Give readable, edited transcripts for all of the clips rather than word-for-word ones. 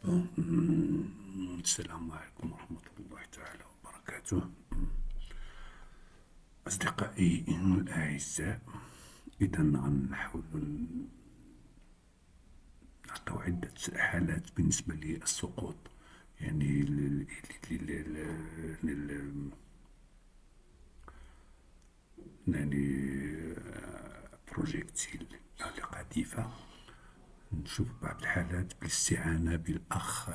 السلام عليكم ورحمة الله تعالى وبركاته. أصدقائي الأعزاء، إذا غنحاولوا نعطيو عدة حالات بالنسبة للسقوط، يعني بروجيكتيل لقذيفة. نشوف بعض الحالات بالاستعانة بالأخ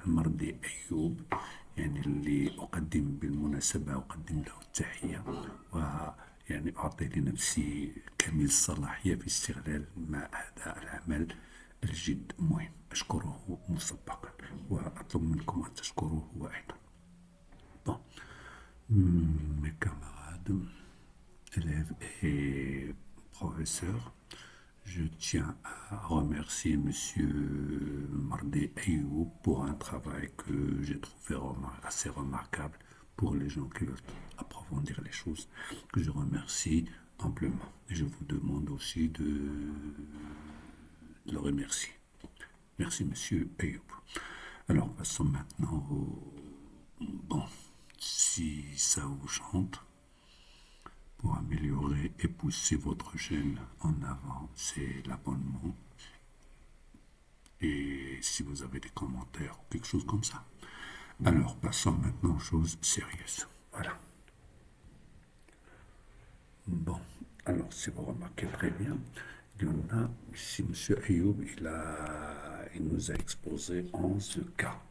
المرضي أيوب، يعني اللي أقدم بالمناسبة أقدم له التحية، ويعني أعطي لنفسي كامل الصلاحية في استغلال ما هذا العمل الجد مهم. أشكره مسبقا وأطلب منكم أن تشكروه هو أيضا. Bon, mes camarades, élèves et professeurs, je tiens à remercier Monsieur Mardé Ayoub pour un travail que j'ai trouvé assez remarquable pour les gens qui veulent approfondir les choses, que je remercie amplement. Et je vous demande aussi de le remercier. Merci Monsieur Ayoub. Alors passons maintenant au... Bon, si ça vous chante, pour améliorer et pousser votre chaîne en avant, c'est l'abonnement. Et si vous avez des commentaires ou quelque chose comme ça. Alors, passons maintenant aux choses sérieuses. Voilà. Bon, alors si vous remarquez très bien, il y en a ici, M. Ayoub, il nous a exposé 11 cas.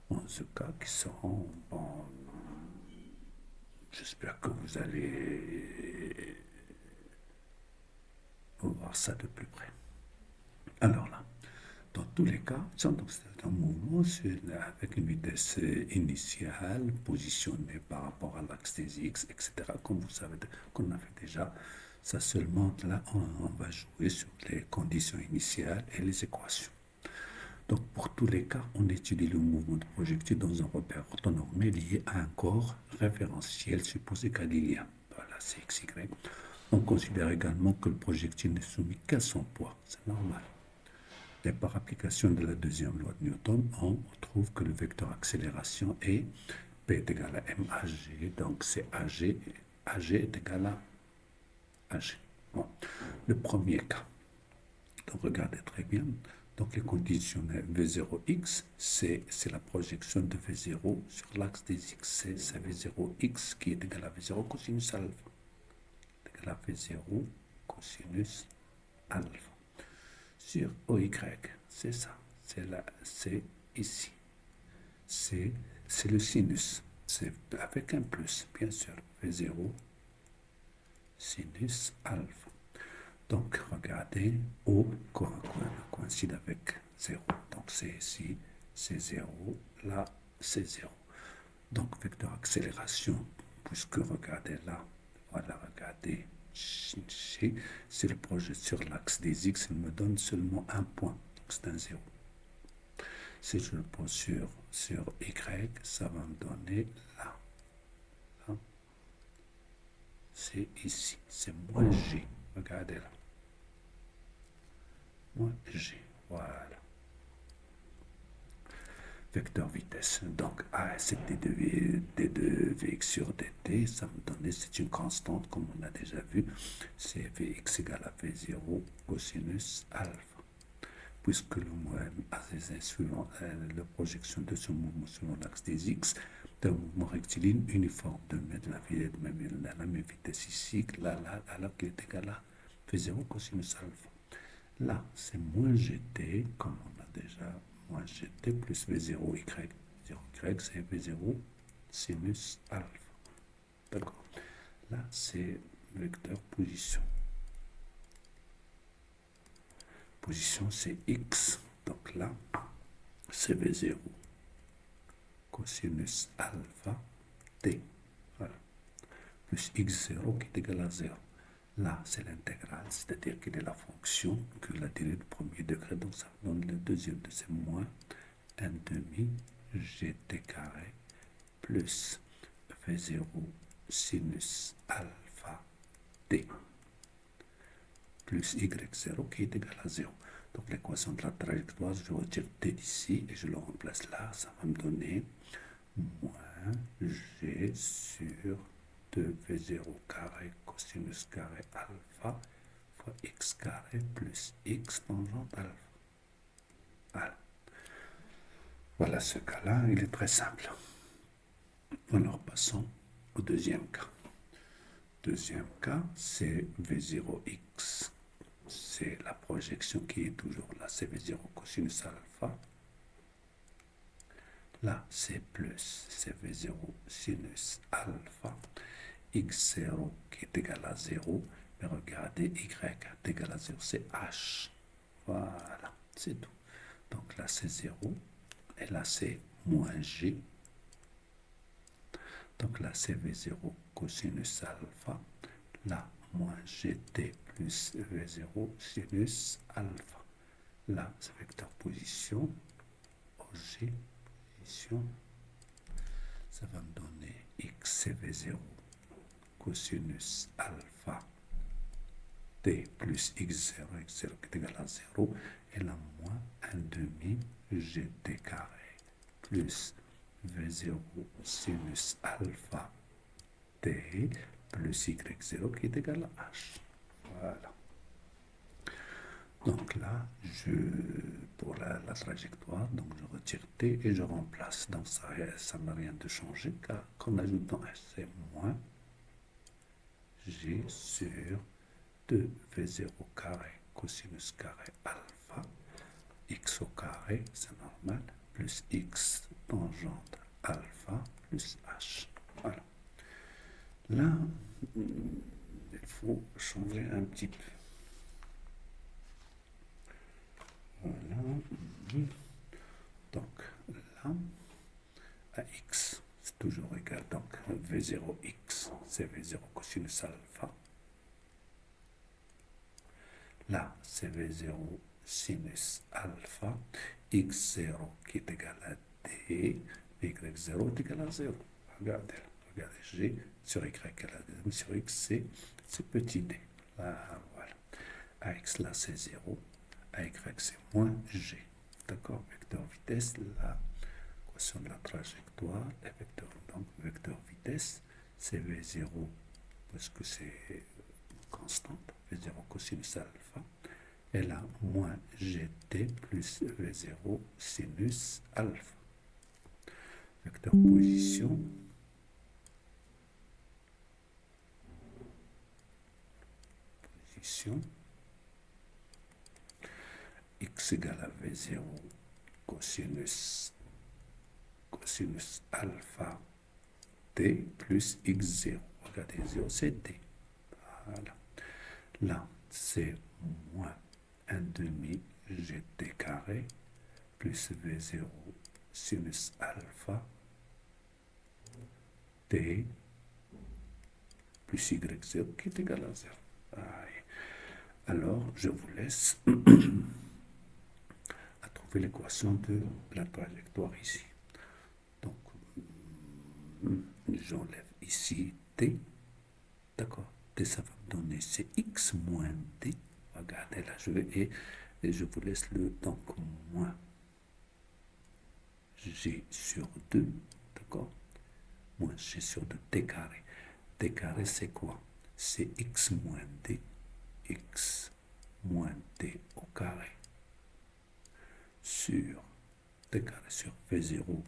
11 cas qui seront, bon, j'espère que vous allez voir ça de plus près. Alors là, dans tous les cas, c'est un mouvement avec une vitesse initiale positionnée par rapport à l'axe des X, etc. Comme vous savez qu'on a fait déjà, ça seulement là, on va jouer sur les conditions initiales et les équations. Donc, pour tous les cas, on étudie le mouvement de projectile dans un repère orthonormé lié à un corps référentiel supposé cartésien. Voilà, c'est XY. On considère également que le projectile n'est soumis qu'à son poids. C'est normal. Et par application de la deuxième loi de Newton, on trouve que le vecteur accélération est P est égal à MAG. Donc, c'est AG. AG est égal à AG. Bon. Le premier cas. Donc, regardez très bien. Donc, les conditionnels V0x, c'est la projection de V0 sur l'axe des X. C'est V0x qui est égal à V0 cosinus alpha. Égal à V0 cosinus alpha. Sur OY, c'est ça. C'est ici. C'est le sinus. C'est avec un plus, bien sûr. V0 sinus alpha. Donc, regardez, O coïncide avec 0. Donc, c'est ici, c'est 0. Là, c'est 0. Donc, vecteur accélération, puisque regardez là, voilà, regardez, c'est le projet sur l'axe des X, il me donne seulement un point. Donc, c'est un 0. Si je le pose sur Y, ça va me donner là. Là. C'est ici, c'est moins G. Regardez là. Moins G, voilà. Vecteur vitesse. Donc, A, c'est d2 Vx sur dt. Ça me donne, c'est une constante, comme on a déjà vu. C'est Vx égale à V0 cosinus alpha. Puisque le mouvement a ses suivant la projection de ce mouvement selon l'axe des X, d'un mouvement rectiligne uniforme de la même vitesse ici, là, alors qu'il est égal à V0 cosinus alpha. Là, c'est moins gt, comme on a déjà, moins gt plus v0y. 0y, c'est v0 sinus alpha. D'accord. Là, c'est vecteur position. Position, c'est x. Donc là, c'est v0 cosinus alpha t. Voilà. Plus x0 qui est égal à 0. Là, c'est l'intégrale, c'est-à-dire qu'il est la fonction que la dérivée du premier degré, donc ça donne le deuxième, c'est moins 1 demi gt carré plus v0 sinus alpha t plus y0 qui est égal à 0. Donc l'équation de la trajectoire, je retire t d'ici et je le remplace là. Ça va me donner moins g sur 2v0 carré cosinus carré alpha fois x carré plus x tangente alpha. Voilà. Voilà ce cas-là, il est très simple. Alors passons au deuxième cas. Deuxième cas, c'est V0x. C'est la projection qui est toujours là, c'est V0 cosinus alpha. Là, c'est plus, c'est V0 sinus alpha. X0 qui est égal à 0. Mais regardez, Y est égal à 0, c'est H. Voilà, c'est tout. Donc là, c'est 0. Et là, c'est moins G. Donc là, c'est V0 cosinus alpha. Là, moins GT plus V0 sinus alpha. Là, c'est vecteur position. OG, position. Ça va me donner X, c'est V0 cosinus alpha. T plus X0, X0 qui est égal à 0. Et là, moins 1 demi GT carré plus V0 sinus alpha T plus Y0 qui est égal à H. Voilà. Donc là, pour la trajectoire, donc je retire T et je remplace. Donc ça n'a rien de changé car qu'en ajoutant H, c'est moins G sur 2V0 carré cosinus carré alpha x au carré, c'est normal, plus x tangente alpha plus h. Voilà. Là, il faut changer un petit peu. Voilà. Donc là, à x, c'est toujours égal. Donc V0x, c'est V0 cosinus alpha. Là, c'est V0 sinus alpha, x0 qui est égal à d, y0 est égal à 0. Regardez, g sur y à la d, sur x, c'est petit d. Là, voilà. Ax, là, c'est 0. AY, c'est moins g. D'accord? Vecteur vitesse, la équation de la trajectoire, donc vecteur vitesse, c'est V0, parce que c'est constante, V0 cosinus alpha, et là, moins gt plus V0 sinus alpha. Vecteur position, x égale à V0 cosinus alpha t plus x0. Regardez, 0 c'est d. Voilà. Là, c'est moins 1 demi gt carré plus V0 sinus alpha t plus y0 qui est égal à 0. Alors, je vous laisse à trouver l'équation de la trajectoire ici. Donc, j'enlève ici t. D'accord? T, ça va me donner c'est x moins d. Regardez là, et je vous laisse le donc moins g sur 2. D'accord? Moins g sur 2 t carré. T carré, c'est quoi? C'est x moins d. X moins d au carré sur t carré sur V0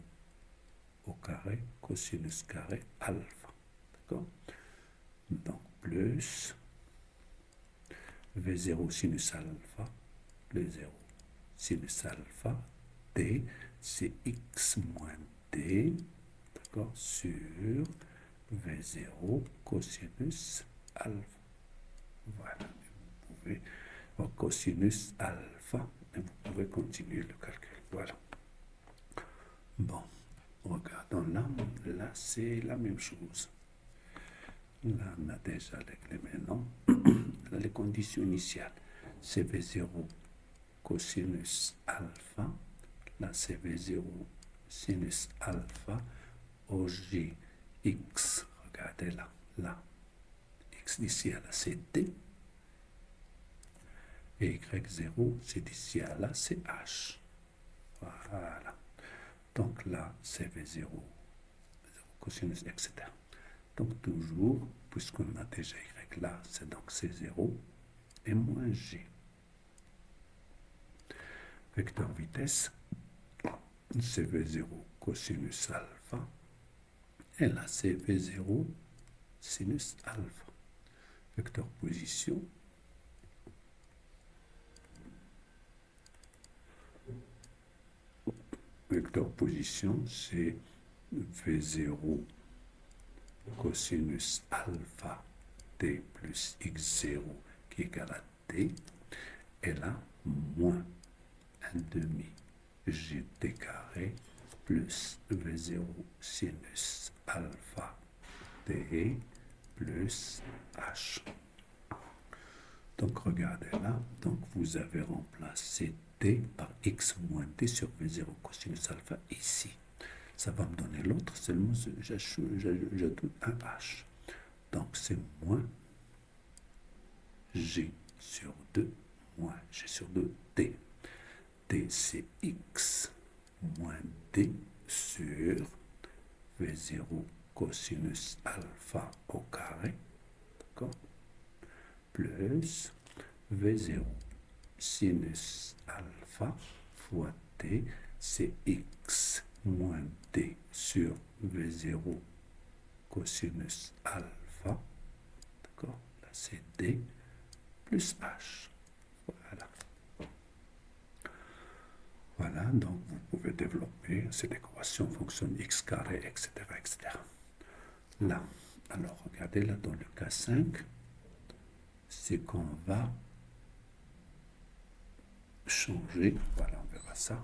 au carré cosinus carré alpha. D'accord? Donc plus V0 sinus alpha, le 0 sinus alpha, t, c'est x moins d, d'accord, sur V0 cosinus alpha. Voilà, vous pouvez, cosinus alpha, et vous pouvez continuer le calcul. Voilà. Bon, regardons là, là c'est la même chose. Là, on a déjà les maintenant. Les conditions initiales, c'est V0 cosinus alpha. Là, c'est V0 sinus alpha. OG X, regardez là, là. X d'ici à là, c'est D. Et y0, c'est d'ici à là, c'est h. Voilà. Donc là, c'est v0, cosinus, etc. Donc toujours, puisqu'on a déjà y là, c'est donc c0 et moins g. Vecteur vitesse, c'est v0 cosinus alpha. Et là, c'est v0 sinus alpha. Vecteur position, c'est v0 cosinus alpha t plus x0 qui est égal à t. Et là, moins 1 demi gt carré plus v0 sinus alpha t plus h. Donc regardez là, donc vous avez remplacé t par x moins t sur v0 cosinus alpha ici. Ça va me donner l'autre, seulement j'ajoute un h. Donc c'est moins g sur 2 moins g sur 2 t. T c'est x moins t sur v0 cosinus alpha au carré, d'accord, plus v0 sinus alpha fois t, c'est x moins t sur v0 cosinus alpha, d'accord, là c'est t plus h. Voilà. Voilà, donc vous pouvez développer cette équation fonction x carré, etc., etc. Là, alors regardez là dans le cas 5, c'est qu'on va changer, voilà, on verra ça